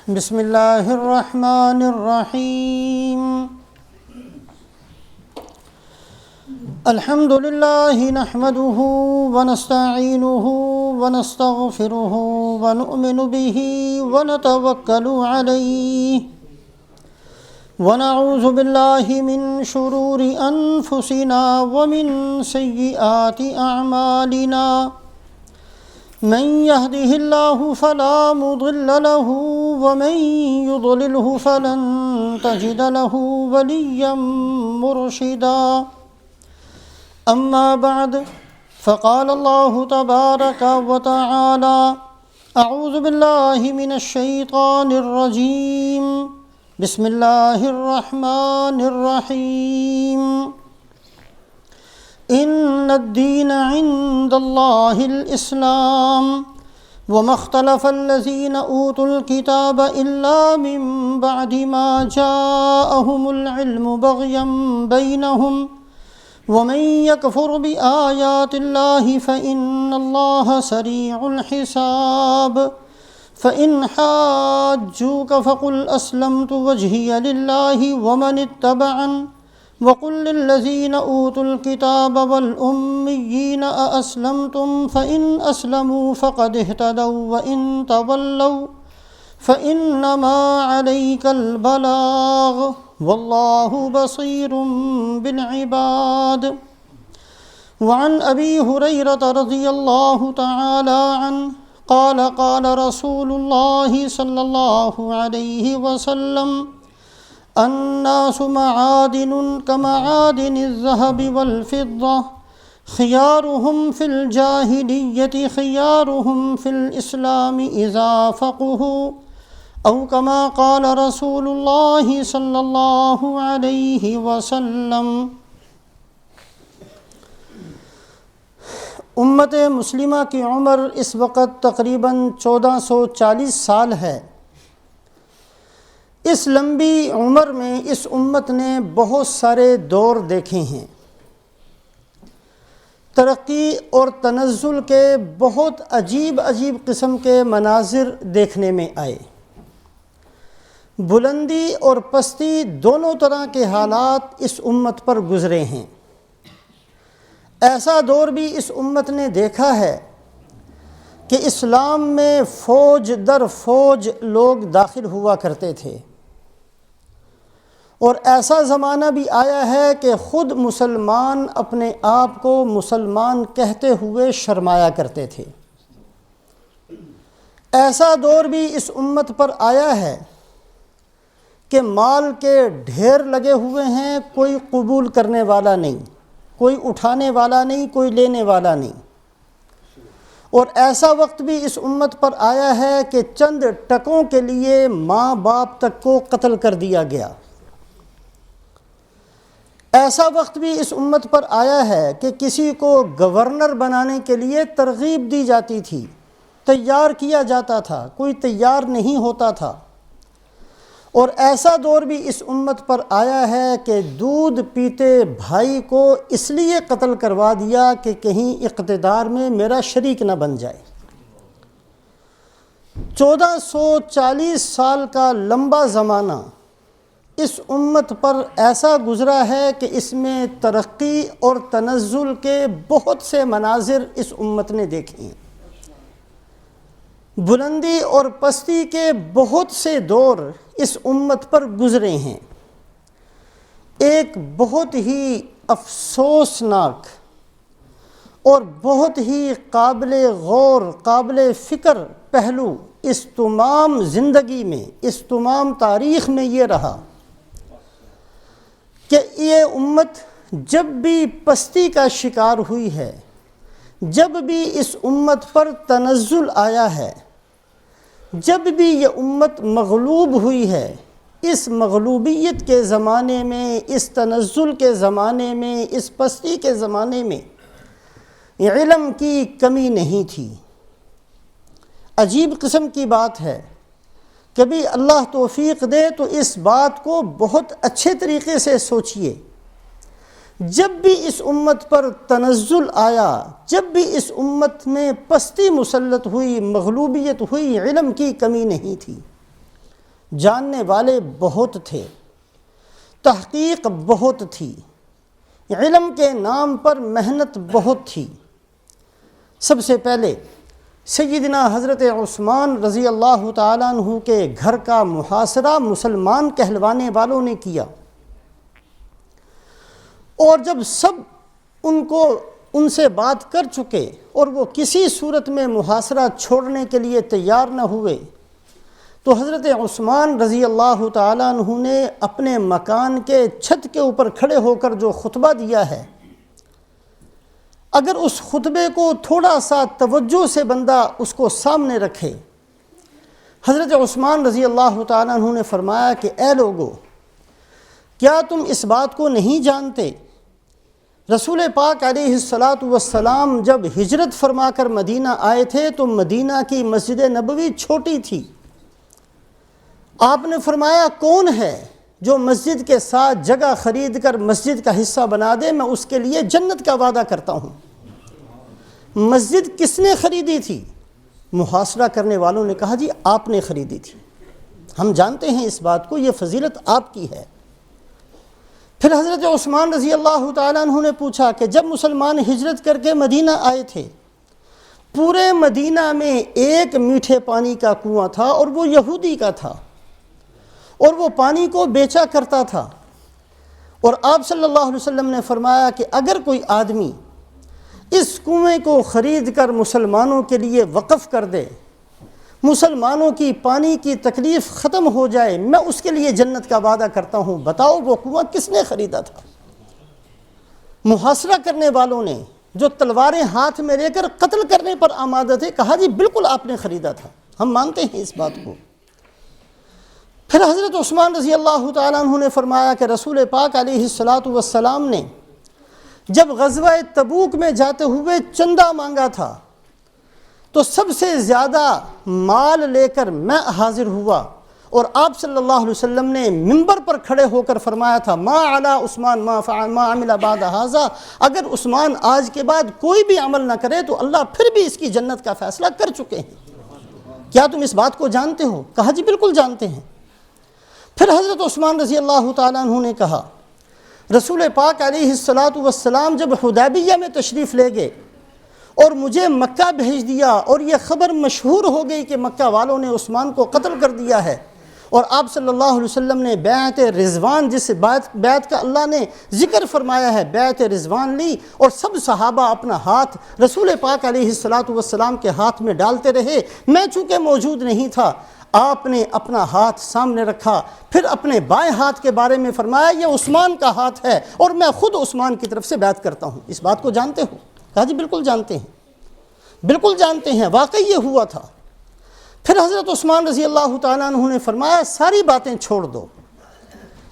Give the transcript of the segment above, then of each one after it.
بسم اللہ الرحمن الرحیم الحمد للہ نحمده ونستعینه ونستغفره ونؤمن به ونتوکل علیہ ونعوذ باللہ من شرور انفسنا ومن سیئات اعمالنا من يهده الله فلا مضل له ومن يضلله فلن تجد له وليا مرشدا أما بعد فقال الله تبارك وتعالى أعوذ بالله من الشيطان الرجيم بسم الله الرحمن الرحيم ان الدین عند اللہ الاسلام وما اختلف الذین اوتوا الکتاب الا من بعد ما جاءهم العلم بغیا بینہم ومن یکفر بآیات اللہ فإن اللہ سریع الحساب فإن حاجوک فقل اسلمت وجہی للہ ومن اتبعن وقل للذین اوتوا الکتاب والأمیین أأسلمتم فإن أسلموا فقد اهتدوا وإن تولوا فإنما عليك البلاغ والله بصير بالعباد وعن أبي هريرة رضي الله تعالى عنه قال قال رسول الله صلى الله عليه وسلم الناس معادن كمعادن الذهب والفضة خيارهم في الجاهلية خيارهم في الإسلام إذا فقهوا أو كما قال رسول الله صلى الله عليه وسلم۔ امت مسلمہ کی عمر اس وقت تقریباً 1440 سال ہے۔ اس لمبی عمر میں اس امت نے بہت سارے دور دیکھے ہیں، ترقی اور تنزل کے بہت عجیب قسم کے مناظر دیکھنے میں آئے۔ بلندی اور پستی دونوں طرح کے حالات اس امت پر گزرے ہیں۔ ایسا دور بھی اس امت نے دیکھا ہے کہ اسلام میں فوج در فوج لوگ داخل ہوا کرتے تھے، اور ایسا زمانہ بھی آیا ہے کہ خود مسلمان اپنے آپ کو مسلمان کہتے ہوئے شرمایا کرتے تھے۔ ایسا دور بھی اس امت پر آیا ہے کہ مال کے ڈھیر لگے ہوئے ہیں، کوئی قبول کرنے والا نہیں، کوئی اٹھانے والا نہیں، کوئی لینے والا نہیں۔ اور ایسا وقت بھی اس امت پر آیا ہے کہ چند ٹکوں کے لیے ماں باپ تک کو قتل کر دیا گیا۔ ایسا وقت بھی اس امت پر آیا ہے کہ کسی کو گورنر بنانے کے لیے ترغیب دی جاتی تھی، تیار کیا جاتا تھا، کوئی تیار نہیں ہوتا تھا۔ اور ایسا دور بھی اس امت پر آیا ہے کہ دودھ پیتے بھائی کو اس لیے قتل کروا دیا کہ کہیں اقتدار میں میرا شریک نہ بن جائے۔ 1440 سال کا لمبا زمانہ اس امت پر ایسا گزرا ہے کہ اس میں ترقی اور تنزل کے بہت سے مناظر اس امت نے دیکھے ہیں۔ بلندی اور پستی کے بہت سے دور اس امت پر گزرے ہیں۔ ایک بہت ہی افسوسناک اور بہت ہی قابل غور، قابل فکر پہلو اس تمام زندگی میں، اس تمام تاریخ میں یہ رہا کہ یہ امت جب بھی پستی کا شکار ہوئی ہے، جب بھی اس امت پر تنزل آیا ہے، جب بھی یہ امت مغلوب ہوئی ہے، اس مغلوبیت کے زمانے میں، اس تنزل کے زمانے میں، اس پستی کے زمانے میں علم کی کمی نہیں تھی۔ عجیب قسم کی بات ہے، کبھی اللہ توفیق دے تو اس بات کو بہت اچھے طریقے سے سوچئے۔ جب بھی اس امت پر تنزل آیا، جب بھی اس امت میں پستی مسلط ہوئی، مغلوبیت ہوئی، علم کی کمی نہیں تھی۔ جاننے والے بہت تھے، تحقیق بہت تھی، علم کے نام پر محنت بہت تھی۔ سب سے پہلے سیدنا حضرت عثمان رضی اللہ تعالیٰ عنہ کے گھر کا محاصرہ مسلمان کہلوانے والوں نے کیا، اور جب سب ان سے بات کر چکے اور وہ کسی صورت میں محاصرہ چھوڑنے کے لیے تیار نہ ہوئے، تو حضرت عثمان رضی اللہ تعالیٰ عنہ نے اپنے مکان کے چھت کے اوپر کھڑے ہو کر جو خطبہ دیا ہے، اگر اس خطبے کو تھوڑا سا توجہ سے بندہ اس کو سامنے رکھے، حضرت عثمان رضی اللہ تعالیٰ عنہ نے فرمایا کہ اے لوگو، کیا تم اس بات کو نہیں جانتے رسول پاک علیہ السلام جب ہجرت فرما کر مدینہ آئے تھے تو مدینہ کی مسجد نبوی چھوٹی تھی۔ آپ نے فرمایا کون ہے جو مسجد کے ساتھ جگہ خرید کر مسجد کا حصہ بنا دے، میں اس کے لیے جنت کا وعدہ کرتا ہوں۔ مسجد کس نے خریدی تھی؟ محاصرہ کرنے والوں نے کہا جی آپ نے خریدی تھی، ہم جانتے ہیں اس بات کو، یہ فضیلت آپ کی ہے۔ پھر حضرت عثمان رضی اللہ تعالیٰ عنہ نے پوچھا کہ جب مسلمان ہجرت کر کے مدینہ آئے تھے، پورے مدینہ میں ایک میٹھے پانی کا کنواں تھا اور وہ یہودی کا تھا، اور وہ پانی کو بیچا کرتا تھا، اور آپ صلی اللہ علیہ وسلم نے فرمایا کہ اگر کوئی آدمی اس کنویں کو خرید کر مسلمانوں کے لیے وقف کر دے، مسلمانوں کی پانی کی تکلیف ختم ہو جائے، میں اس کے لیے جنت کا وعدہ کرتا ہوں۔ بتاؤ وہ کنواں کس نے خریدا تھا؟ محاصرہ کرنے والوں نے، جو تلواریں ہاتھ میں لے کر قتل کرنے پر آمادہ تھے، کہا جی بالکل آپ نے خریدا تھا، ہم مانتے ہیں اس بات کو۔ پھر حضرت عثمان رضی اللہ تعالیٰ عنہ نے فرمایا کہ رسول پاک علیہ السلام نے جب غزوہ تبوک میں جاتے ہوئے چندہ مانگا تھا تو سب سے زیادہ مال لے کر میں حاضر ہوا، اور آپ صلی اللہ علیہ وسلم نے منبر پر کھڑے ہو کر فرمایا تھا ما علی عثمان ما عمل بعد ھذا، اگر عثمان آج کے بعد کوئی بھی عمل نہ کرے تو اللہ پھر بھی اس کی جنت کا فیصلہ کر چکے ہیں۔ کیا تم اس بات کو جانتے ہو؟ کہا جی بالکل جانتے ہیں۔ پھر حضرت عثمان رضی اللہ تعالیٰ عنہ نے کہا رسول پاک علیہ السلام جب حدیبیہ میں تشریف لے گئے اور مجھے مکہ بھیج دیا، اور یہ خبر مشہور ہو گئی کہ مکہ والوں نے عثمان کو قتل کر دیا ہے، اور آپ صلی اللہ علیہ وسلم نے بیعت رضوان، جس بیعت کا اللہ نے ذکر فرمایا ہے، بیعت رضوان لی، اور سب صحابہ اپنا ہاتھ رسول پاک علیہ السلام کے ہاتھ میں ڈالتے رہے۔ میں چونکہ موجود نہیں تھا، آپ نے اپنا ہاتھ سامنے رکھا، پھر اپنے بائیں ہاتھ کے بارے میں فرمایا یہ عثمان کا ہاتھ ہے اور میں خود عثمان کی طرف سے بیعت کرتا ہوں۔ اس بات کو جانتے ہو؟ کہا جی بالکل جانتے ہیں، بالکل جانتے ہیں، واقعی یہ ہوا تھا۔ پھر حضرت عثمان رضی اللہ تعالیٰ عنہ نے فرمایا ساری باتیں چھوڑ دو،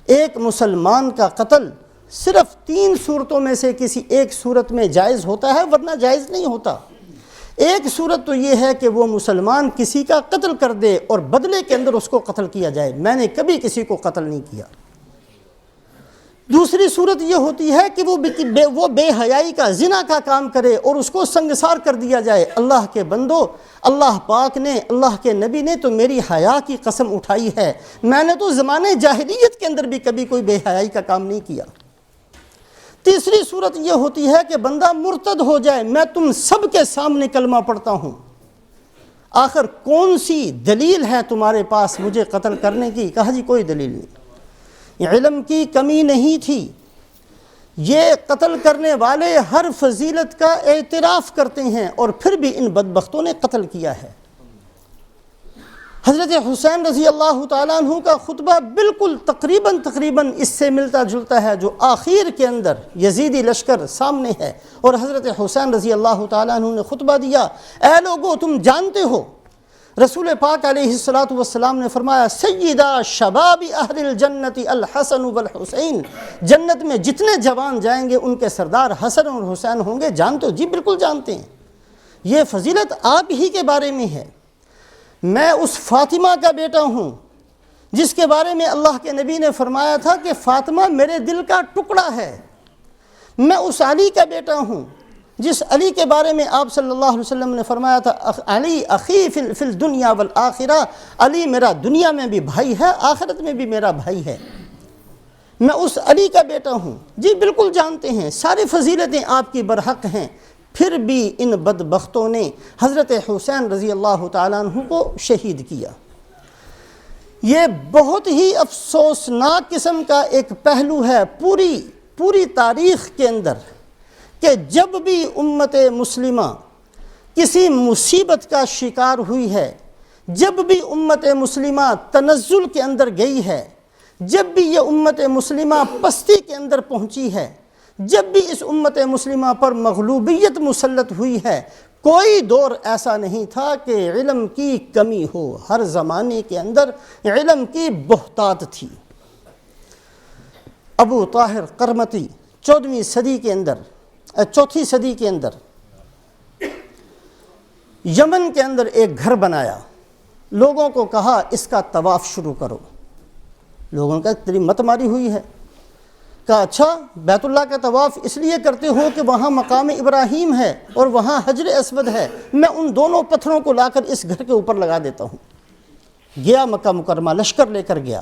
ایک مسلمان کا قتل صرف 3 صورتوں میں سے کسی ایک صورت میں جائز ہوتا ہے، ورنہ جائز نہیں ہوتا۔ ایک صورت تو یہ ہے کہ وہ مسلمان کسی کا قتل کر دے اور بدلے کے اندر اس کو قتل کیا جائے، میں نے کبھی کسی کو قتل نہیں کیا۔ دوسری صورت یہ ہوتی ہے کہ وہ بے حیائی کا زنا کا کام کرے اور اس کو سنگسار کر دیا جائے۔ اللہ کے بندو، اللہ پاک نے، اللہ کے نبی نے تو میری حیا کی قسم اٹھائی ہے، میں نے تو زمانے جاہلیت کے اندر بھی کبھی کوئی بے حیائی کا کام نہیں کیا۔ تیسری صورت یہ ہوتی ہے کہ بندہ مرتد ہو جائے، میں تم سب کے سامنے کلمہ پڑھتا ہوں، آخر کون سی دلیل ہے تمہارے پاس مجھے قتل کرنے کی؟ کہا جی کوئی دلیل نہیں۔ علم کی کمی نہیں تھی، یہ قتل کرنے والے ہر فضیلت کا اعتراف کرتے ہیں اور پھر بھی ان بدبختوں نے قتل کیا ہے۔ حضرت حسین رضی اللہ تعالیٰ عنہ کا خطبہ بالکل تقریباً اس سے ملتا جلتا ہے، جو آخر کے اندر یزیدی لشکر سامنے ہے اور حضرت حسین رضی اللہ تعالیٰ عنہ نے خطبہ دیا، اے لوگو تم جانتے ہو رسول پاک علیہ السلام نے فرمایا سیدہ شباب اہل الجنت الحسن والحسین، جنت میں جتنے جوان جائیں گے ان کے سردار حسن اور حسین ہوں گے۔ جانتے ہو؟ جی بالکل جانتے ہیں، یہ فضیلت آپ ہی کے بارے میں ہے۔ میں اس فاطمہ کا بیٹا ہوں جس کے بارے میں اللہ کے نبی نے فرمایا تھا کہ فاطمہ میرے دل کا ٹکڑا ہے۔ میں اس علی کا بیٹا ہوں جس علی کے بارے میں آپ صلی اللہ علیہ وسلم نے فرمایا تھا علی اخی فی الدنیا والآخرہ، علی میرا دنیا میں بھی بھائی ہے، آخرت میں بھی میرا بھائی ہے، میں اس علی کا بیٹا ہوں۔ جی بالکل جانتے ہیں، ساری فضیلتیں آپ کی برحق ہیں، پھر بھی ان بدبختوں نے حضرت حسین رضی اللہ تعالیٰ عنہ کو شہید کیا۔ یہ بہت ہی افسوسناک قسم کا ایک پہلو ہے پوری تاریخ کے اندر کہ جب بھی امت مسلمہ کسی مصیبت کا شکار ہوئی ہے، جب بھی امت مسلمہ تنزل کے اندر گئی ہے، جب بھی یہ امت مسلمہ پستی کے اندر پہنچی ہے، جب بھی اس امت مسلمہ پر مغلوبیت مسلط ہوئی ہے، کوئی دور ایسا نہیں تھا کہ علم کی کمی ہو۔ ہر زمانے کے اندر علم کی بہتات تھی۔ ابو طاہر قرمطی 14ویں صدی کے اندر، 4تھی صدی کے اندر یمن کے اندر ایک گھر بنایا، لوگوں کو کہا اس کا طواف شروع کرو۔ لوگوں کا تیری مت ماری ہوئی ہے۔ کہا اچھا بیت اللہ کا طواف اس لیے کرتے ہو کہ وہاں مقام ابراہیم ہے اور وہاں حجر اسود ہے، میں ان دونوں پتھروں کو لا کر اس گھر کے اوپر لگا دیتا ہوں۔ گیا مکہ مکرمہ، لشکر لے کر گیا۔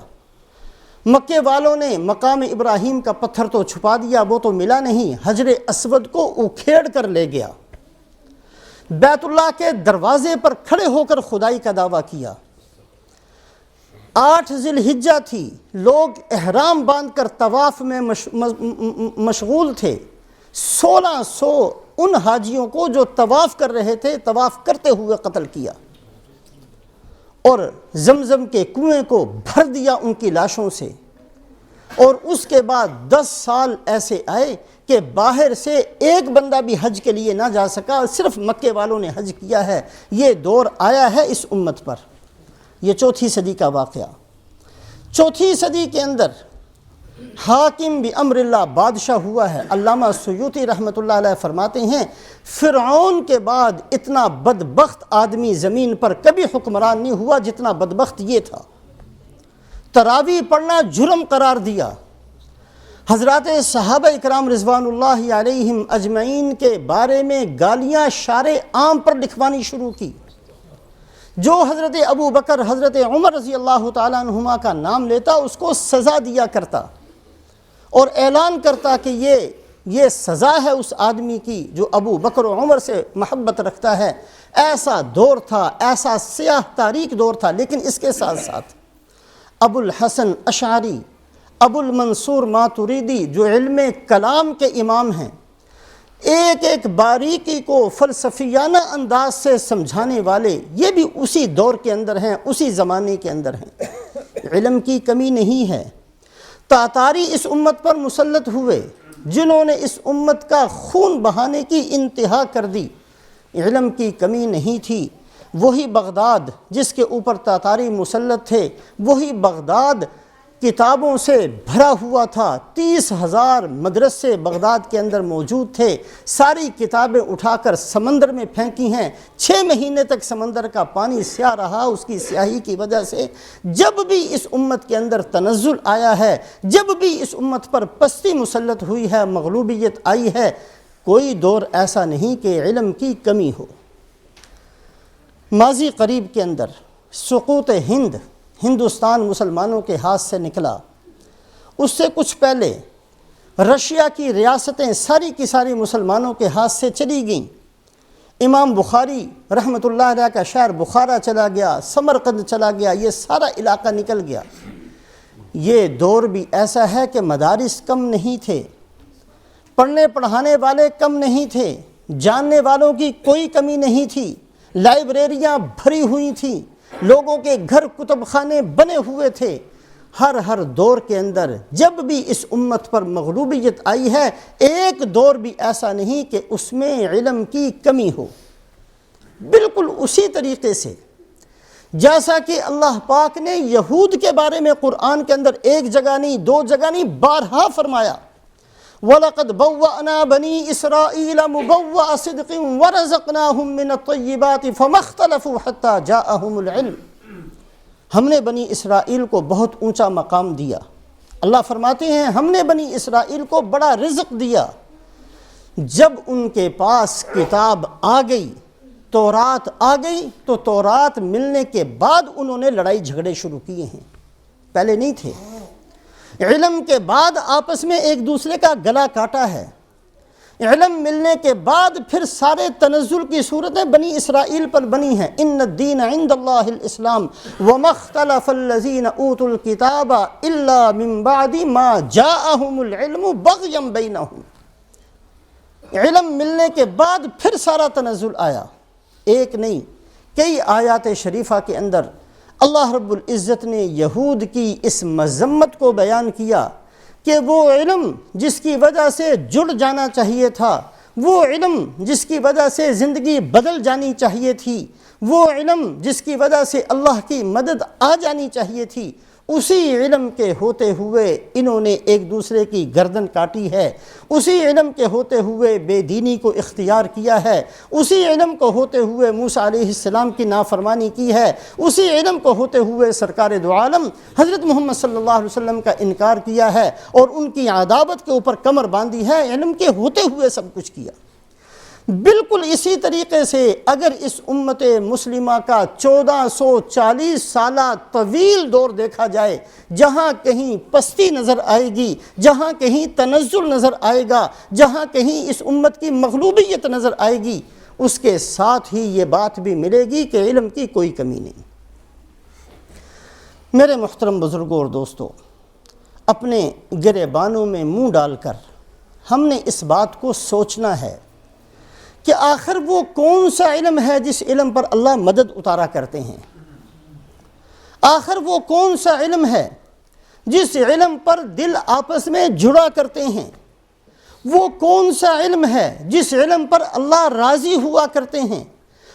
مکے والوں نے مقام ابراہیم کا پتھر تو چھپا دیا، وہ تو ملا نہیں، حجر اسود کو اکھیڑ کر لے گیا۔ بیت اللہ کے دروازے پر کھڑے ہو کر خدائی کا دعویٰ کیا۔ 8 ذی الحجہ تھی، لوگ احرام باندھ کر طواف میں مشغول تھے۔ 1600 ان حاجیوں کو جو طواف کر رہے تھے طواف کرتے ہوئے قتل کیا، اور زمزم کے کنویں کو بھر دیا ان کی لاشوں سے۔ اور اس کے بعد 10 سال ایسے آئے کہ باہر سے ایک بندہ بھی حج کے لیے نہ جا سکا، صرف مکے والوں نے حج کیا ہے۔ یہ دور آیا ہے اس امت پر۔ یہ 4تھی صدی کا واقعہ۔ 4تھی صدی کے اندر حاکم بامر اللہ بادشاہ ہوا ہے۔ علامہ سیوطی رحمۃ اللہ علیہ فرماتے ہیں فرعون کے بعد اتنا بدبخت آدمی زمین پر کبھی حکمران نہیں ہوا جتنا بدبخت یہ تھا۔ تراویح پڑھنا جرم قرار دیا۔ حضرات صحابہ اکرام رضوان اللہ علیہم اجمعین کے بارے میں گالیاں شار عام پر لکھوانی شروع کی۔ جو حضرت ابو بکر، حضرت عمر رضی اللہ تعالیٰ عنہما کا نام لیتا اس کو سزا دیا کرتا، اور اعلان کرتا کہ یہ سزا ہے اس آدمی کی جو ابو بکر و عمر سے محبت رکھتا ہے۔ ایسا دور تھا، ایسا سیاہ تاریک دور تھا۔ لیکن اس کے ساتھ ساتھ ابو الحسن اشعری، ابو المنصور ماتریدی جو علم کلام کے امام ہیں، ایک ایک باریکی کو فلسفیانہ انداز سے سمجھانے والے، یہ بھی اسی دور کے اندر ہیں، اسی زمانے کے اندر ہیں۔ علم کی کمی نہیں ہے۔ تاتاری اس امت پر مسلط ہوئے جنہوں نے اس امت کا خون بہانے کی انتہا کر دی۔ علم کی کمی نہیں تھی۔ وہی بغداد جس کے اوپر تاتاری مسلط تھے، وہی بغداد کتابوں سے بھرا ہوا تھا۔ 30,000 مدرسے بغداد کے اندر موجود تھے۔ ساری کتابیں اٹھا کر سمندر میں پھینکی ہیں۔ 6 مہینے تک سمندر کا پانی سیاہ رہا، اس کی سیاہی کی وجہ سے۔ جب بھی اس امت کے اندر تنزل آیا ہے، جب بھی اس امت پر پستی مسلط ہوئی ہے، مغلوبیت آئی ہے، کوئی دور ایسا نہیں کہ علم کی کمی ہو۔ ماضی قریب کے اندر سقوط ہندوستان مسلمانوں کے ہاتھ سے نکلا۔ اس سے کچھ پہلے رشیا کی ریاستیں ساری کی ساری مسلمانوں کے ہاتھ سے چلی گئیں۔ امام بخاری رحمۃ اللہ علیہ کا شہر بخارا چلا گیا، سمرقند چلا گیا، یہ سارا علاقہ نکل گیا۔ یہ دور بھی ایسا ہے کہ مدارس کم نہیں تھے، پڑھنے پڑھانے والے کم نہیں تھے، جاننے والوں کی کوئی کمی نہیں تھی، لائبریریاں بھری ہوئی تھیں، لوگوں کے گھر کتب خانے بنے ہوئے تھے۔ ہر دور کے اندر جب بھی اس امت پر مغلوبیت آئی ہے، ایک دور بھی ایسا نہیں کہ اس میں علم کی کمی ہو۔ بالکل اسی طریقے سے جیسا کہ اللہ پاک نے یہود کے بارے میں قرآن کے اندر ایک جگہ نہیں، 2 جگہ نہیں، بارہا فرمایا وَلَقَدْ بَوَّأْنَا بَنِي إِسْرَائِيلَ مُبَوَّأَ صِدْقٍ وَرَزَقْنَاهُمْ مِنَ الطَّيِّبَاتِ فَمَا اخْتَلَفُوا حَتَّى جَاءَهُمُ الْعِلْمُ۔ ہم نے بنی اسرائیل کو بہت اونچا مقام دیا۔ اللہ فرماتے ہیں ہم نے بنی اسرائیل کو بڑا رزق دیا، جب ان کے پاس کتاب آ گئی، تورات آ گئی، تو تورات ملنے کے بعد انہوں نے لڑائی جھگڑے شروع کیے ہیں، پہلے نہیں تھے۔ علم کے بعد آپس میں ایک دوسرے کا گلا کاٹا ہے۔ علم ملنے کے بعد پھر سارے تنزل کی صورتیں بنی اسرائیل پر بنی ہیں۔ ان الدین عند اللہ الاسلام وما اختلف الذین اوتوا الکتاب الا من بعد ما جاءہم العلم بغیا بینہم۔ علم ملنے کے بعد پھر سارا تنزل آیا، ایک نہیں کئی آیات شریفہ کے اندر اللہ رب العزت نے یہود کی اس مذمت کو بیان کیا کہ وہ علم جس کی وجہ سے جڑ جانا چاہیے تھا، وہ علم جس کی وجہ سے زندگی بدل جانی چاہیے تھی، وہ علم جس کی وجہ سے اللہ کی مدد آ جانی چاہیے تھی، اسی علم کے ہوتے ہوئے انہوں نے ایک دوسرے کی گردن کاٹی ہے، اسی علم کے ہوتے ہوئے بے دینی کو اختیار کیا ہے، اسی علم کو ہوتے ہوئے موسیٰ علیہ السلام کی نافرمانی کی ہے، اسی علم کو ہوتے ہوئے سرکار دو عالم حضرت محمد صلی اللہ علیہ وسلم کا انکار کیا ہے اور ان کی عداوت کے اوپر کمر باندھی ہے، علم کے ہوتے ہوئے سب کچھ کیا۔ بالکل اسی طریقے سے اگر اس امت مسلمہ کا 1440 سالہ طویل دور دیکھا جائے، جہاں کہیں پستی نظر آئے گی، جہاں کہیں تنزل نظر آئے گا، جہاں کہیں اس امت کی مغلوبیت نظر آئے گی، اس کے ساتھ ہی یہ بات بھی ملے گی کہ علم کی کوئی کمی نہیں۔ میرے محترم بزرگوں اور دوستو، اپنے گریبانوں میں منہ ڈال کر ہم نے اس بات کو سوچنا ہے کہ آخر وہ کون سا علم ہے جس علم پر اللہ مدد اتارا کرتے ہیں؟ آخر وہ کون سا علم ہے جس علم پر دل آپس میں جڑا کرتے ہیں؟ وہ کون سا علم ہے جس علم پر اللہ راضی ہوا کرتے ہیں؟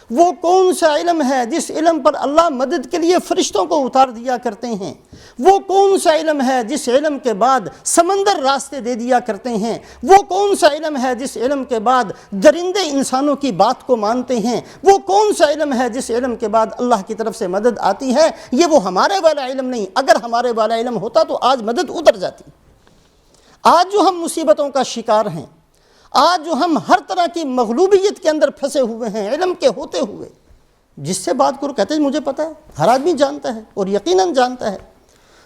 وہ کون سا علم ہے جس علم پر اللہ مدد کے لیے فرشتوں کو اتار دیا کرتے ہیں؟ وہ کون سا علم ہے جس علم کے بعد سمندر راستے دے دیا کرتے ہیں؟ وہ کون سا علم ہے جس علم کے بعد درندے انسانوں کی بات کو مانتے ہیں؟ وہ کون سا علم ہے جس علم کے بعد اللہ کی طرف سے مدد آتی ہے؟ یہ وہ ہمارے والا علم نہیں۔ اگر ہمارے والا علم ہوتا تو آج مدد اتر جاتی۔ آج جو ہم مصیبتوں کا شکار ہیں، آج جو ہم ہر طرح کی مغلوبیت کے اندر پھنسے ہوئے ہیں علم کے ہوتے ہوئے، جس سے بات کرو کہتے ہیں مجھے پتہ ہے، ہر آدمی جانتا ہے اور یقیناً جانتا ہے۔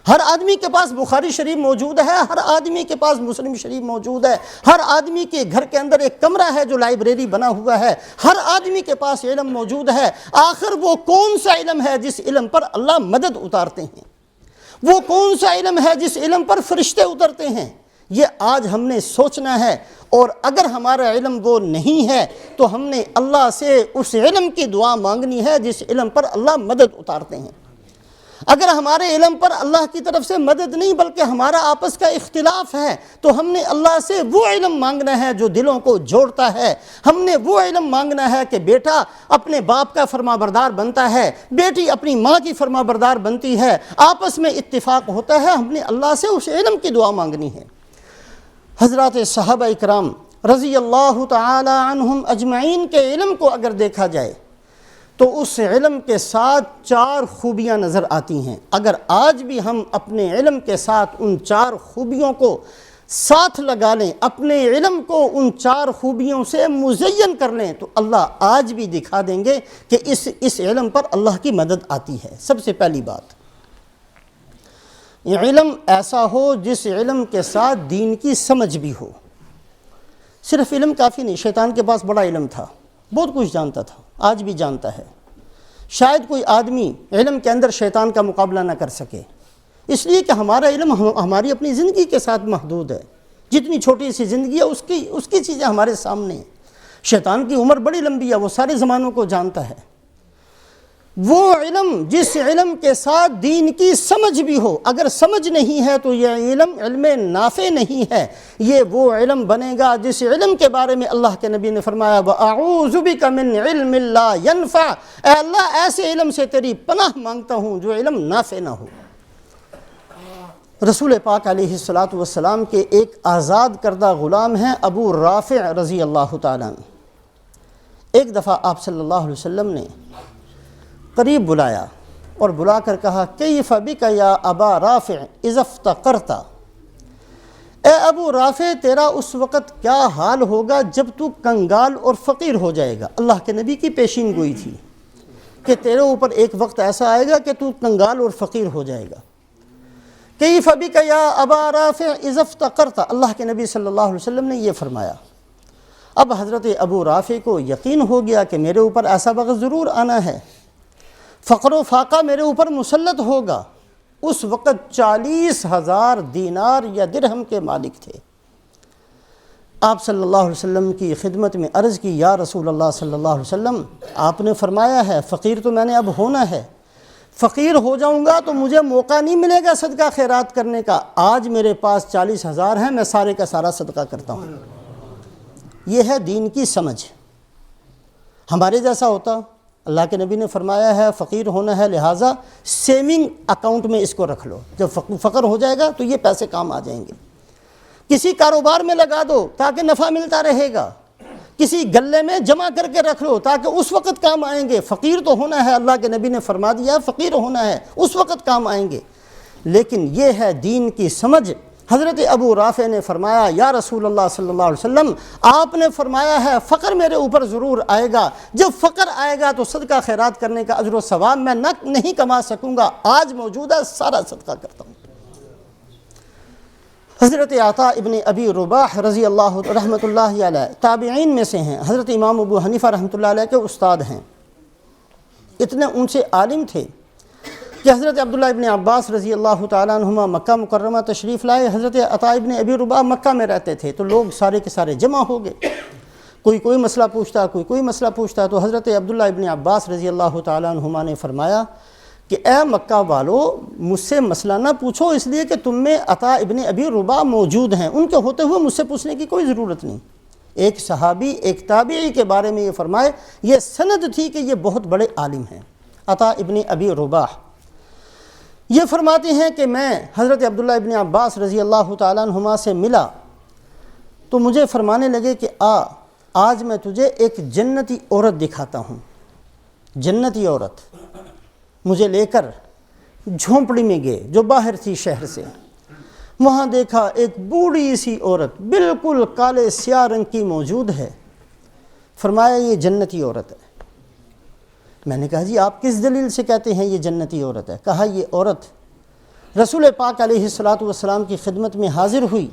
ہر آدمی کے پاس بخاری شریف موجود ہے، ہر آدمی کے پاس مسلم شریف موجود ہے، ہر آدمی کے گھر کے اندر ایک کمرہ ہے جو لائبریری بنا ہوا ہے، ہر آدمی کے پاس علم موجود ہے۔ آخر وہ کون سا علم ہے جس علم پر اللہ مدد اتارتے ہیں؟ وہ کون سا علم ہے جس علم پر فرشتے اترتے ہیں؟ یہ آج ہم نے سوچنا ہے، اور اگر ہمارا علم وہ نہیں ہے تو ہم نے اللہ سے اس علم کی دعا مانگنی ہے جس علم پر اللہ مدد اتارتے ہیں۔ اگر ہمارے علم پر اللہ کی طرف سے مدد نہیں بلکہ ہمارا آپس کا اختلاف ہے تو ہم نے اللہ سے وہ علم مانگنا ہے جو دلوں کو جوڑتا ہے۔ ہم نے وہ علم مانگنا ہے کہ بیٹا اپنے باپ کا فرما بردار بنتا ہے، بیٹی اپنی ماں کی فرما بردار بنتی ہے، آپس میں اتفاق ہوتا ہے۔ ہم نے اللہ سے اس علم کی دعا مانگنی ہے۔ حضرات صحابہ اکرام رضی اللہ تعالی عنہم اجمعین کے علم کو اگر دیکھا جائے تو اس علم کے ساتھ 4 خوبیاں نظر آتی ہیں۔ اگر آج بھی ہم اپنے علم کے ساتھ ان 4 خوبیوں کو ساتھ لگا لیں، اپنے علم کو ان 4 خوبیوں سے مزین کر لیں، تو اللہ آج بھی دکھا دیں گے کہ اس علم پر اللہ کی مدد آتی ہے۔ سب سے پہلی بات، علم ایسا ہو جس علم کے ساتھ دین کی سمجھ بھی ہو۔ صرف علم کافی نہیں، شیطان کے پاس بڑا علم تھا، بہت کچھ جانتا تھا، آج بھی جانتا ہے۔ شاید کوئی آدمی علم کے اندر شیطان کا مقابلہ نہ کر سکے، اس لیے کہ ہمارا علم ہماری اپنی زندگی کے ساتھ محدود ہے۔ جتنی چھوٹی سی زندگی ہے اس کی چیزیں ہمارے سامنے ہیں۔ شیطان کی عمر بڑی لمبی ہے، وہ سارے زمانوں کو جانتا ہے۔ وہ علم جس علم کے ساتھ دین کی سمجھ بھی ہو، اگر سمجھ نہیں ہے تو یہ علم نافع نہیں ہے۔ یہ وہ علم بنے گا جس علم کے بارے میں اللہ کے نبی نے فرمایا وَأَعُوذُ بِكَ مِنْ عِلْمٍ لَا يَنْفَعُ، اے اللہ ایسے علم سے تیری پناہ مانگتا ہوں جو علم نافع نہ ہو۔ رسول پاک علیہ السلام کے ایک آزاد کردہ غلام ہیں ابو رافع رضی اللہ تعالیٰ عنہ۔ ایک دفعہ آپ صلی اللہ علیہ وسلم نے قریب بلایا اور بلا کر کہا کیف بک یا ابا رافع اذا افتقرت، اے ابو رافع تیرا اس وقت کیا حال ہوگا جب تو کنگال اور فقیر ہو جائے گا۔ اللہ کے نبی کی پیشین گوئی تھی کہ تیرے اوپر ایک وقت ایسا آئے گا کہ تو کنگال اور فقیر ہو جائے گا۔ کیف بک یا ابا رافع اذا افتقرت، اللہ کے نبی صلی اللہ علیہ وسلم نے یہ فرمایا۔ اب حضرت ابو رافع کو یقین ہو گیا کہ میرے اوپر ایسا وقت ضرور آنا ہے، فقر و فاقہ میرے اوپر مسلط ہوگا۔ اس وقت 40,000 دینار یا درہم کے مالک تھے۔ آپ صلی اللہ علیہ وسلم کی خدمت میں عرض کی، یا رسول اللہ صلی اللہ علیہ وسلم، آپ نے فرمایا ہے فقیر تو میں نے اب ہونا ہے، فقیر ہو جاؤں گا تو مجھے موقع نہیں ملے گا صدقہ خیرات کرنے کا۔ آج میرے پاس 40,000 ہیں، میں سارے کا سارا صدقہ کرتا ہوں۔ یہ ہے دین کی سمجھ۔ ہمارے جیسا ہوتا، اللہ کے نبی نے فرمایا ہے فقیر ہونا ہے، لہٰذا سیونگ اکاؤنٹ میں اس کو رکھ لو، جب فقر ہو جائے گا تو یہ پیسے کام آ جائیں گے۔ کسی کاروبار میں لگا دو تاکہ نفع ملتا رہے گا، کسی گلے میں جمع کر کے رکھ لو تاکہ اس وقت کام آئیں گے۔ فقیر تو ہونا ہے، اللہ کے نبی نے فرما دیا فقیر ہونا ہے، اس وقت کام آئیں گے۔ لیکن یہ ہے دین کی سمجھ۔ حضرت ابو رافع نے فرمایا، یا رسول اللہ صلی اللہ علیہ وسلم، آپ نے فرمایا ہے فقر میرے اوپر ضرور آئے گا، جب فقر آئے گا تو صدقہ خیرات کرنے کا اجر و ثواب میں نہیں کما سکوں گا، آج موجودہ سارا صدقہ کرتا ہوں۔ حضرت عطا ابن ابی رباح رضی اللہ رحمۃ اللہ علیہ تابعین میں سے ہیں، حضرت امام ابو حنیفہ رحمۃ اللہ علیہ کے استاد ہیں، اتنے اونچے عالم تھے کہ حضرت عبداللہ ابن عباس رضی اللہ تعالیٰ عنہما مکہ مکرمہ تشریف لائے۔ حضرت عطا ابن ابی رباح مکہ میں رہتے تھے تو لوگ سارے کے سارے جمع ہو گئے، کوئی مسئلہ پوچھتا، کوئی مسئلہ پوچھتا۔ تو حضرت عبداللہ ابن عباس رضی اللہ تعالیٰ عنہما نے فرمایا کہ اے مکہ والو، مجھ سے مسئلہ نہ پوچھو، اس لیے کہ تم میں عطا ابن ابی رباح موجود ہیں، ان کے ہوتے ہوئے مجھ سے پوچھنے کی کوئی ضرورت نہیں۔ ایک صحابی ایک تابعی کے بارے میں یہ فرمائے، یہ سند تھی کہ یہ بہت بڑے عالم ہیں۔ عطا ابن ابی رباح یہ فرماتے ہیں کہ میں حضرت عبداللہ ابن عباس رضی اللہ تعالیٰ عنہما سے ملا تو مجھے فرمانے لگے کہ آج میں تجھے ایک جنتی عورت دکھاتا ہوں۔ جنتی عورت مجھے لے کر جھونپڑی میں گئے جو باہر تھی شہر سے، وہاں دیکھا ایک بوڑھی سی عورت بالکل کالے سیاہ رنگ کی موجود ہے۔ فرمایا یہ جنتی عورت ہے۔ میں نے کہا جی آپ کس دلیل سے کہتے ہیں یہ جنتی عورت ہے؟ کہا یہ عورت رسول پاک علیہ الصلاۃ والسلام کی خدمت میں حاضر ہوئی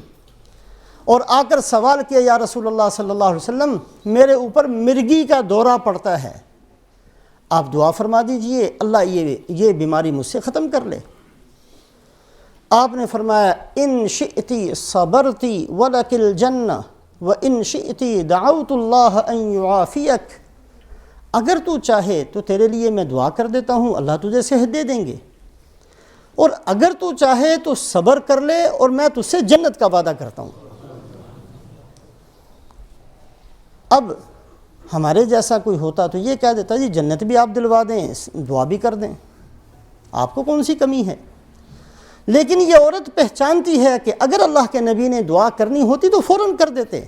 اور آ کر سوال کیا، یا رسول اللہ صلی اللہ علیہ وسلم، میرے اوپر مرگی کا دورہ پڑتا ہے، آپ دعا فرما دیجئے اللہ یہ بیماری مجھ سے ختم کر لے۔ آپ نے فرمایا ان شئتی صبرتی ولک الجنہ وان شئتی دعوت اللہ ان یعافیک، اگر تو چاہے تو تیرے لیے میں دعا کر دیتا ہوں، اللہ تجھے صحت دے دیں گے، اور اگر تو چاہے تو صبر کر لے اور میں تجھ سے جنت کا وعدہ کرتا ہوں۔ اب ہمارے جیسا کوئی ہوتا تو یہ کہہ دیتا جی جنت بھی آپ دلوا دیں، دعا بھی کر دیں، آپ کو کون سی کمی ہے؟ لیکن یہ عورت پہچانتی ہے کہ اگر اللہ کے نبی نے دعا کرنی ہوتی تو فوراً کر دیتے۔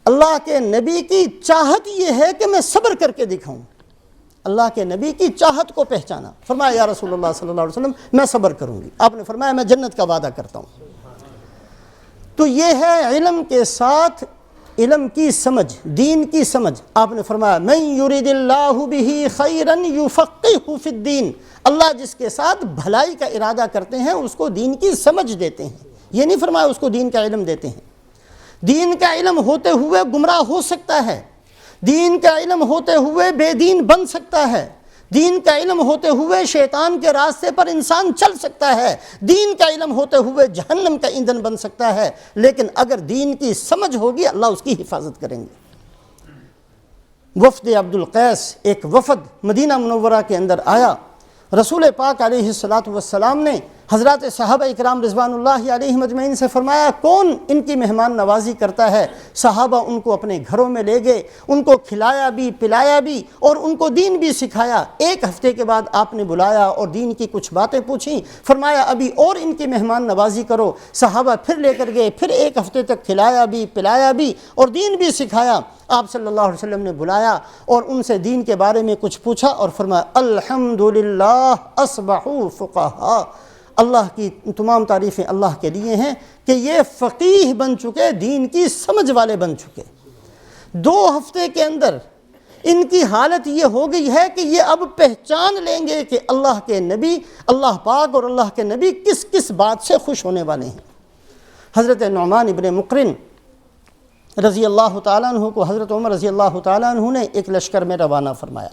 اللہ کے نبی کی چاہت یہ ہے کہ میں صبر کر کے دکھاؤں، اللہ کے نبی کی چاہت کو پہچانا۔ فرمایا یا رسول اللہ صلی اللہ علیہ وسلم میں صبر کروں گی، آپ نے فرمایا میں جنت کا وعدہ کرتا ہوں۔ تو یہ ہے علم کے ساتھ علم کی سمجھ، دین کی سمجھ۔ آپ نے فرمایا من یرید اللہ بہ خیرا یفقہہ فی الدین، اللہ جس کے ساتھ بھلائی کا ارادہ کرتے ہیں اس کو دین کی سمجھ دیتے ہیں، یہ نہیں فرمایا اس کو دین کا علم دیتے ہیں۔ دین کا علم ہوتے ہوئے گمراہ ہو سکتا ہے، دین کا علم ہوتے ہوئے بے دین بن سکتا ہے، دین کا علم ہوتے ہوئے شیطان کے راستے پر انسان چل سکتا ہے، دین کا علم ہوتے ہوئے جہنم کا ایندھن بن سکتا ہے، لیکن اگر دین کی سمجھ ہوگی اللہ اس کی حفاظت کریں گے۔ وفد عبد القیس ایک وفد مدینہ منورہ کے اندر آیا، رسول پاک علیہ الصلاۃ والسلام نے حضرات صحابہ اکرام رضوان اللہ علیہم اجمعین سے فرمایا کون ان کی مہمان نوازی کرتا ہے؟ صحابہ ان کو اپنے گھروں میں لے گئے، ان کو کھلایا بھی پلایا بھی اور ان کو دین بھی سکھایا۔ ایک ہفتے کے بعد آپ نے بلایا اور دین کی کچھ باتیں پوچھیں، فرمایا ابھی اور ان کی مہمان نوازی کرو۔ صحابہ پھر لے کر گئے، پھر ایک ہفتے تک کھلایا بھی پلایا بھی اور دین بھی سکھایا۔ آپ صلی اللہ علیہ وسلم نے بلایا اور ان سے دین کے بارے میں کچھ پوچھا اور فرمایا الحمدللہ اصبحوا فقہا، اللہ کی تمام تعریفیں اللہ کے لیے ہیں کہ یہ فقیہ بن چکے، دین کی سمجھ والے بن چکے۔ 2 ہفتے کے اندر ان کی حالت یہ ہو گئی ہے کہ یہ اب پہچان لیں گے کہ اللہ کے نبی، اللہ پاک اور اللہ کے نبی کس کس بات سے خوش ہونے والے ہیں۔ حضرت نعمان ابن مقرن رضی اللہ تعالیٰ عنہ کو حضرت عمر رضی اللہ تعالیٰ عنہ نے ایک لشکر میں روانہ فرمایا۔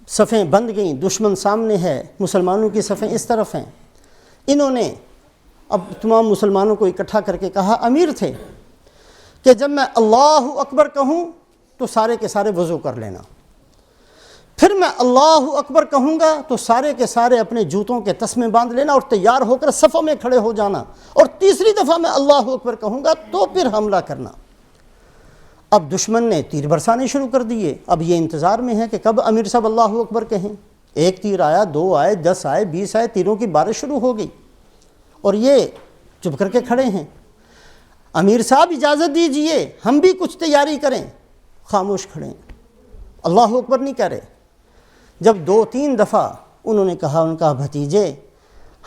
صفیں بند گئیں، دشمن سامنے ہے، مسلمانوں کی صفیں اس طرف ہیں۔ انہوں نے اب تمام مسلمانوں کو اکٹھا کر کے کہا، امیر تھے کہ جب میں اللہ اکبر کہوں تو سارے کے سارے وضو کر لینا، پھر میں اللہ اکبر کہوں گا تو سارے کے سارے اپنے جوتوں کے تسمے باندھ لینا اور تیار ہو کر صفوں میں کھڑے ہو جانا، اور تیسری دفعہ میں اللہ اکبر کہوں گا تو پھر حملہ کرنا۔ اب دشمن نے تیر برسانے شروع کر دیے۔ اب یہ انتظار میں ہے کہ کب امیر صاحب اللہ اکبر کہیں۔ 1 تیر آیا، 2 آئے، 10 آئے، 20 آئے، تیروں کی بارش شروع ہو گئی اور یہ چپ کر کے کھڑے ہیں۔ امیر صاحب اجازت دیجئے ہم بھی کچھ تیاری کریں، خاموش کھڑے ہیں، اللہ اکبر نہیں کہہ رہے۔ جب 2-3 دفعہ انہوں نے کہا، ان کا بھتیجے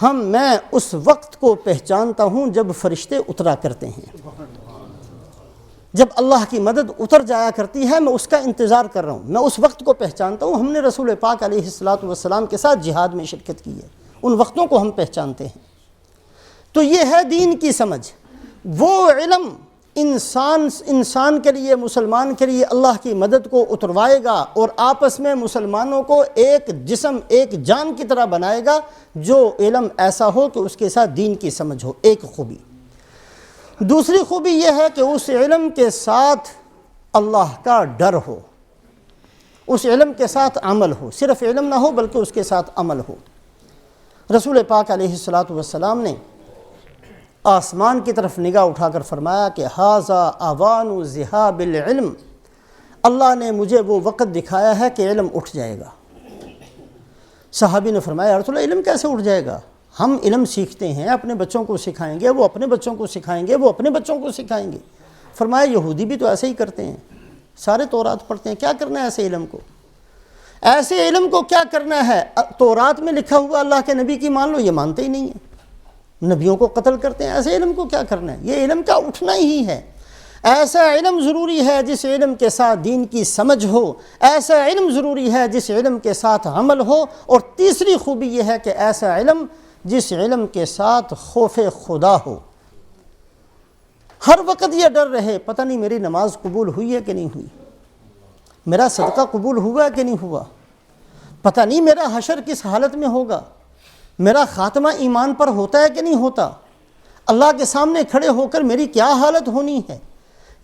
میں اس وقت کو پہچانتا ہوں جب فرشتے اترا کرتے ہیں، جب اللہ کی مدد اتر جایا کرتی ہے، میں اس کا انتظار کر رہا ہوں، میں اس وقت کو پہچانتا ہوں۔ ہم نے رسول پاک علیہ الصلاۃ والسلام کے ساتھ جہاد میں شرکت کی ہے، ان وقتوں کو ہم پہچانتے ہیں۔ تو یہ ہے دین کی سمجھ، وہ علم انسان کے لیے، مسلمان کے لیے اللہ کی مدد کو اتروائے گا اور آپس میں مسلمانوں کو ایک جسم، ایک جان کی طرح بنائے گا، جو علم ایسا ہو کہ اس کے ساتھ دین کی سمجھ ہو، ایک خوبی۔ دوسری خوبی یہ ہے کہ اس علم کے ساتھ اللہ کا ڈر ہو، اس علم کے ساتھ عمل ہو، صرف علم نہ ہو بلکہ اس کے ساتھ عمل ہو۔ رسول پاک علیہ الصلاۃ والسلام نے آسمان کی طرف نگاہ اٹھا کر فرمایا کہ ھذا اوان ذھاب العلم، اللہ نے مجھے وہ وقت دکھایا ہے کہ علم اٹھ جائے گا۔ صحابی نے فرمایا، یا رسول اللہ علم کیسے اٹھ جائے گا؟ ہم علم سیکھتے ہیں، اپنے بچوں کو سکھائیں گے، وہ اپنے بچوں کو سکھائیں گے، وہ اپنے بچوں کو سکھائیں گے۔ فرمایا یہودی بھی تو ایسے ہی کرتے ہیں، سارے تورات پڑھتے ہیں، کیا کرنا ہے ایسے علم کو؟ ایسے علم کو کیا کرنا ہے؟ تورات میں لکھا ہوا اللہ کے نبی کی مان لو، یہ مانتے ہی نہیں ہیں، نبیوں کو قتل کرتے ہیں، ایسے علم کو کیا کرنا ہے؟ یہ علم کا اٹھنا ہی ہے۔ ایسا علم ضروری ہے جس علم کے ساتھ دین کی سمجھ ہو، ایسا علم ضروری ہے جس علم کے ساتھ عمل ہو، اور تیسری خوبی یہ ہے کہ ایسا علم جس علم کے ساتھ خوف خدا ہو۔ ہر وقت یہ ڈر رہے، پتہ نہیں میری نماز قبول ہوئی ہے کہ نہیں ہوئی، میرا صدقہ قبول ہوا کہ نہیں ہوا، پتہ نہیں میرا حشر کس حالت میں ہوگا، میرا خاتمہ ایمان پر ہوتا ہے کہ نہیں ہوتا، اللہ کے سامنے کھڑے ہو کر میری کیا حالت ہونی ہے۔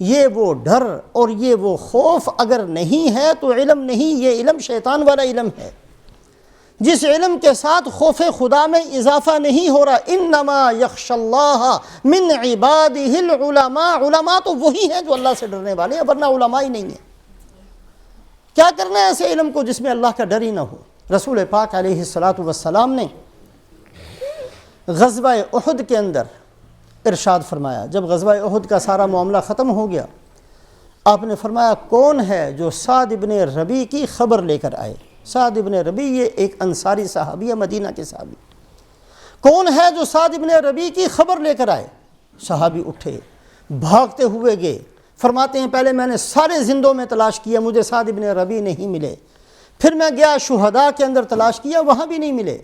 یہ وہ ڈر اور یہ وہ خوف اگر نہیں ہے تو علم نہیں، یہ علم شیطان والا علم ہے، جس علم کے ساتھ خوف خدا میں اضافہ نہیں ہو رہا۔ انما یخشی اللہ من عبادہ العلماء، علماء تو وہی ہیں جو اللہ سے ڈرنے والے ہیں، ورنہ علماء ہی نہیں ہیں۔ کیا کرنا ہے ایسے علم کو جس میں اللہ کا ڈر ہی نہ ہو؟ رسول پاک علیہ الصلاۃ والسلام نے غزوہ احد کے اندر ارشاد فرمایا، جب غزوہ احد کا سارا معاملہ ختم ہو گیا، آپ نے فرمایا کون ہے جو سعد ابن ربیع کی خبر لے کر آئے؟ سعد ابن ربیع یہ ایک انصاری صحابی ہے، مدینہ کے صحابی۔ کون ہے جو سعد ابن ربیع کی خبر لے کر آئے؟ صحابی اٹھے، بھاگتے ہوئے گئے، فرماتے ہیں پہلے میں نے سارے زندوں میں تلاش کیا، مجھے سعد ابن ربیع نہیں ملے، پھر میں گیا شہداء کے اندر تلاش کیا، وہاں بھی نہیں ملے،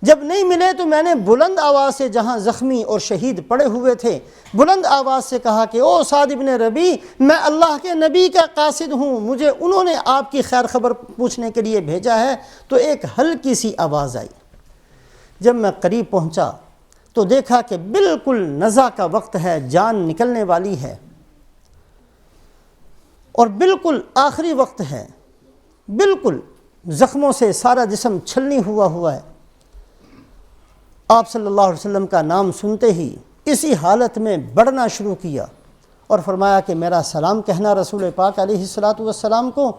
جب نہیں ملے تو میں نے بلند آواز سے جہاں زخمی اور شہید پڑے ہوئے تھے بلند آواز سے کہا کہ او سعد ابن ربیع، میں اللہ کے نبی کا قاصد ہوں، مجھے انہوں نے آپ کی خیر خبر پوچھنے کے لیے بھیجا ہے۔ تو ایک ہلکی سی آواز آئی، جب میں قریب پہنچا تو دیکھا کہ بالکل نزع کا وقت ہے، جان نکلنے والی ہے اور بالکل آخری وقت ہے، بالکل زخموں سے سارا جسم چھلنی ہوا ہے۔ آپ صلی اللہ علیہ وسلم کا نام سنتے ہی اسی حالت میں بڑھنا شروع کیا اور فرمایا کہ میرا سلام کہنا رسول پاک علیہ الصلاۃ والسلام کو،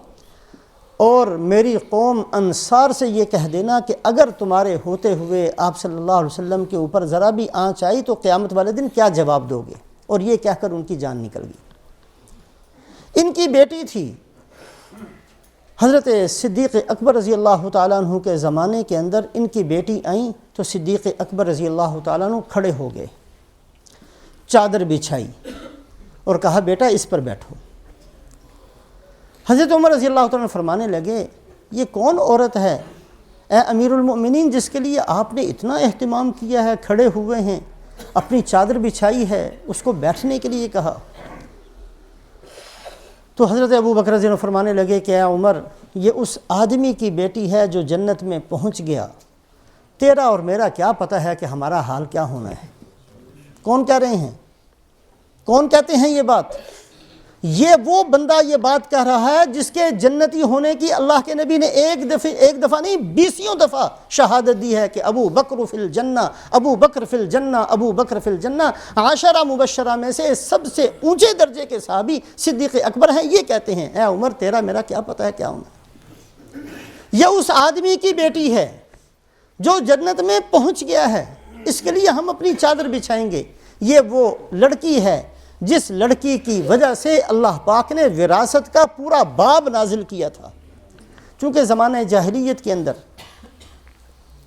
اور میری قوم انصار سے یہ کہہ دینا کہ اگر تمہارے ہوتے ہوئے آپ صلی اللہ علیہ وسلم کے اوپر ذرا بھی آنچ آئی تو قیامت والے دن کیا جواب دو گے؟ اور یہ کہہ کر ان کی جان نکل گئی۔ ان کی بیٹی تھی حضرت صدیق اکبر رضی اللہ تعالیٰ عنہ کے زمانے کے اندر ان کی بیٹی آئیں تو صدیق اکبر رضی اللہ تعالیٰ عنہ کھڑے ہو گئے، چادر بچھائی اور کہا بیٹا اس پر بیٹھو۔ حضرت عمر رضی اللہ تعالیٰ عنہ فرمانے لگے یہ کون عورت ہے اے امیر المؤمنین جس کے لیے آپ نے اتنا اہتمام کیا ہے، کھڑے ہوئے ہیں، اپنی چادر بچھائی ہے، اس کو بیٹھنے کے لیے کہا۔ تو حضرت ابو بکر رضی اللہ عنہ فرمانے لگے کہ اے عمر یہ اس آدمی کی بیٹی ہے جو جنت میں پہنچ گیا، تیرا اور میرا کیا پتہ ہے کہ ہمارا حال کیا ہونا ہے۔ کون کہہ رہے ہیں؟ کون کہتے ہیں یہ بات؟ یہ وہ بندہ یہ بات کہہ رہا ہے جس کے جنتی ہونے کی اللہ کے نبی نے ایک دفعہ نہیں 20 دفعہ شہادت دی ہے کہ ابو بکر فی الجنہ، ابو بکر فی الجنہ، ابو بکر فی الجنہ۔ 10 مبشرہ میں سے سب سے اونچے درجے کے صحابی صدیق اکبر ہیں، یہ کہتے ہیں اے عمر تیرا میرا کیا پتہ ہے کیا ہونا۔ یہ اس آدمی کی بیٹی ہے جو جنت میں پہنچ گیا ہے، اس کے لیے ہم اپنی چادر بچھائیں گے۔ یہ وہ لڑکی ہے جس لڑکی کی وجہ سے اللہ پاک نے وراثت کا پورا باب نازل کیا تھا۔ چونکہ زمانہ جاہلیت کے اندر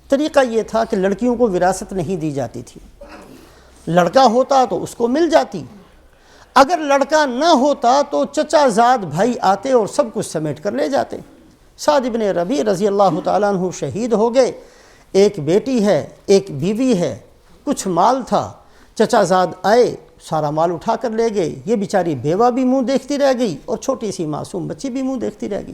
طریقہ یہ تھا کہ لڑکیوں کو وراثت نہیں دی جاتی تھی، لڑکا ہوتا تو اس کو مل جاتی، اگر لڑکا نہ ہوتا تو چچا زاد بھائی آتے اور سب کچھ سمیٹ کر لے جاتے۔ سعد بن ربیع رضی اللہ تعالیٰ عنہ شہید ہو گئے، ایک بیٹی ہے ایک بیوی ہے، کچھ مال تھا، چچا زاد آئے سارا مال اٹھا کر لے گئے، یہ بیچاری بیوہ بھی منہ دیکھتی رہ گئی اور چھوٹی سی معصوم بچی بھی منہ دیکھتی رہ گئی۔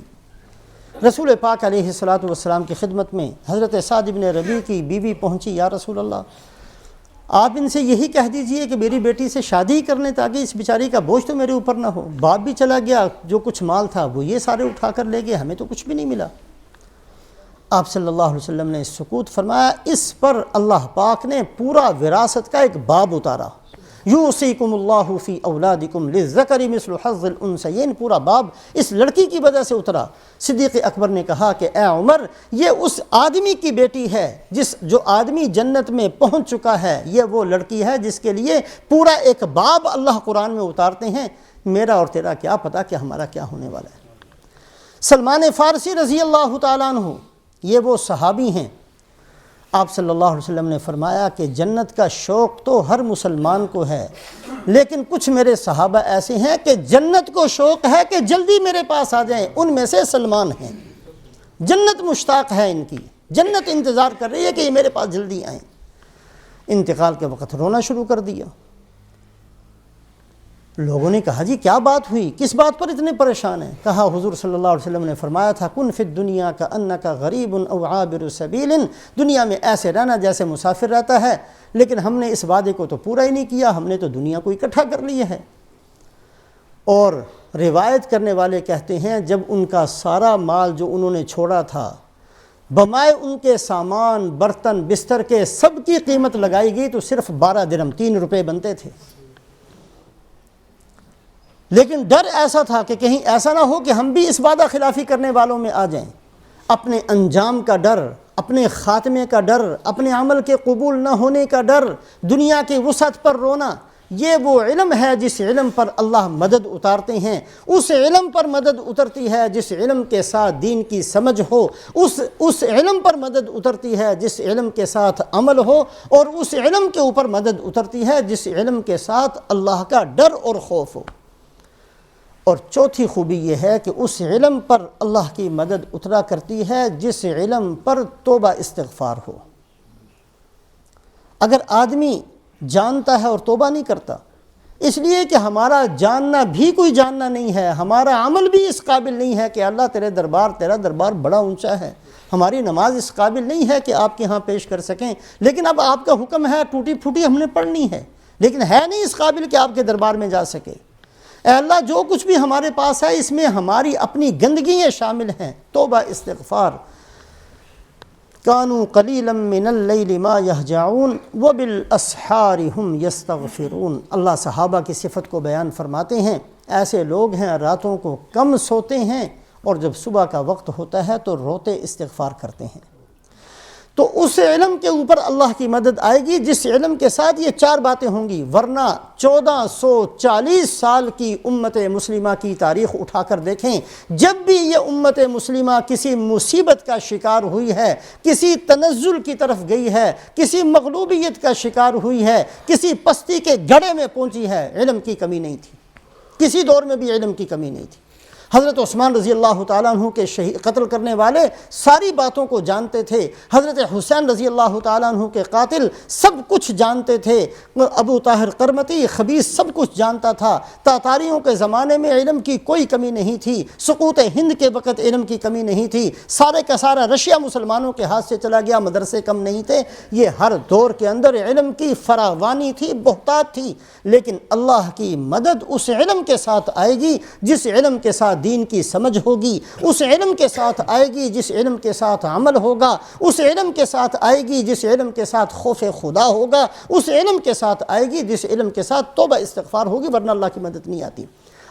رسول پاک علیہ السلام کی خدمت میں حضرت سعد بن ربیع کی بیوی پہنچی، یا رسول اللہ آپ ان سے یہی کہہ دیجئے کہ میری بیٹی سے شادی کرنے تاکہ اس بیچاری کا بوجھ تو میرے اوپر نہ ہو، باپ بھی چلا گیا، جو کچھ مال تھا وہ یہ سارے اٹھا کر لے گئے، ہمیں تو کچھ بھی نہیں ملا۔ آپ صلی اللہ علیہ وسلم نے سکوت فرمایا، اس پر اللہ پاک نے پورا وراثت کا ایک باب اتارا، یوصیکم اللہ فی اولادکم للذکر مثل حظ الانثیین، پورا باب اس لڑکی کی وجہ سے اترا۔ صدیق اکبر نے کہا کہ اے عمر یہ اس آدمی کی بیٹی ہے جو آدمی جنت میں پہنچ چکا ہے، یہ وہ لڑکی ہے جس کے لیے پورا ایک باب اللہ قرآن میں اتارتے ہیں، میرا اور تیرا کیا پتہ کہ ہمارا کیا ہونے والا ہے۔ سلمان فارسی رضی اللہ تعالیٰ عنہ یہ وہ صحابی ہیں، آپ صلی اللہ علیہ وسلم نے فرمایا کہ جنت کا شوق تو ہر مسلمان کو ہے، لیکن کچھ میرے صحابہ ایسے ہیں کہ جنت کو شوق ہے کہ جلدی میرے پاس آ جائیں، ان میں سے سلمان ہیں۔ جنت مشتاق ہے ان کی، جنت انتظار کر رہی ہے کہ یہ میرے پاس جلدی آئیں۔ انتقال کے وقت رونا شروع کر دیا۔ لوگوں نے کہا جی کیا بات ہوئی، کس بات پر اتنے پریشان ہیں؟ کہا حضور صلی اللہ علیہ وسلم نے فرمایا تھا کن فی الدنیا کأنک غریب او عابر سبیل، دنیا میں ایسے رہنا جیسے مسافر رہتا ہے، لیکن ہم نے اس وعدے کو تو پورا ہی نہیں کیا، ہم نے تو دنیا کو اکٹھا کر لیا ہے۔ اور روایت کرنے والے کہتے ہیں جب ان کا سارا مال جو انہوں نے چھوڑا تھا بمائے ان کے سامان برتن بستر کے سب کی قیمت لگائی گئی تو صرف 12 درہم 3 روپے بنتے تھے، لیکن ڈر ایسا تھا کہ کہیں ایسا نہ ہو کہ ہم بھی اس وعدہ خلافی کرنے والوں میں آ جائیں۔ اپنے انجام کا ڈر، اپنے خاتمے کا ڈر، اپنے عمل کے قبول نہ ہونے کا ڈر، دنیا کی وسعت پر رونا، یہ وہ علم ہے جس علم پر اللہ مدد اتارتے ہیں، اس علم پر مدد اترتی ہے جس علم کے ساتھ دین کی سمجھ ہو، اس علم پر مدد اترتی ہے جس علم کے ساتھ عمل ہو، اور اس علم کے اوپر مدد اترتی ہے جس علم کے ساتھ اللہ کا ڈر اور خوف ہو۔ اور چوتھی خوبی یہ ہے کہ اس علم پر اللہ کی مدد اترا کرتی ہے جس علم پر توبہ استغفار ہو۔ اگر آدمی جانتا ہے اور توبہ نہیں کرتا، اس لیے کہ ہمارا جاننا بھی کوئی جاننا نہیں ہے، ہمارا عمل بھی اس قابل نہیں ہے کہ اللہ تیرا دربار بڑا اونچا ہے، ہماری نماز اس قابل نہیں ہے کہ آپ کے ہاں پیش کر سکیں، لیکن اب آپ کا حکم ہے ٹوٹی پھوٹی ہم نے پڑھنی ہے، لیکن ہے نہیں اس قابل کہ آپ کے دربار میں جا سکے۔ اے اللہ جو کچھ بھی ہمارے پاس ہے اس میں ہماری اپنی گندگیاں شامل ہیں، توبہ استغفار۔ کانوا قلیلا من اللیل ما یہجعون وبالاسحار ہم یستغفرون، اللہ صحابہ کی صفت کو بیان فرماتے ہیں ایسے لوگ ہیں راتوں کو کم سوتے ہیں اور جب صبح کا وقت ہوتا ہے تو روتے استغفار کرتے ہیں۔ تو اس علم کے اوپر اللہ کی مدد آئے گی جس علم کے ساتھ یہ 4 باتیں ہوں گی، ورنہ 1440 سال کی امت مسلمہ کی تاریخ اٹھا کر دیکھیں، جب بھی یہ امت مسلمہ کسی مصیبت کا شکار ہوئی ہے، کسی تنزل کی طرف گئی ہے، کسی مغلوبیت کا شکار ہوئی ہے، کسی پستی کے گڑھے میں پہنچی ہے، علم کی کمی نہیں تھی، کسی دور میں بھی علم کی کمی نہیں تھی۔ حضرت عثمان رضی اللہ تعالیٰ عنہ کے قتل کرنے والے ساری باتوں کو جانتے تھے، حضرت حسین رضی اللہ تعالیٰ عنہ کے قاتل سب کچھ جانتے تھے، ابو طاہر قرمطی خبیث سب کچھ جانتا تھا، تاتاریوں کے زمانے میں علم کی کوئی کمی نہیں تھی، سقوط ہند کے وقت علم کی کمی نہیں تھی، سارے کا سارا رشیا مسلمانوں کے ہاتھ سے چلا گیا، مدرسے کم نہیں تھے، یہ ہر دور کے اندر علم کی فراوانی تھی، بہتات تھی، لیکن اللہ کی مدد اس علم کے ساتھ آئے گی جس علم کے ساتھ دین کی سمجھ ہوگی، اس علم کے ساتھ آئے گی جس علم کے ساتھ عمل ہوگا، اس علم کے ساتھ آئے گی جس علم کے ساتھ خوف خدا ہوگا، اس علم کے ساتھ آئے گی جس علم کے ساتھ توبہ استغفار ہوگی، ورنہ اللہ کی مدد نہیں آتی۔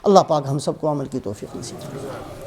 اللہ پاک ہم سب کو عمل کی توفیق نصیب فرمائے۔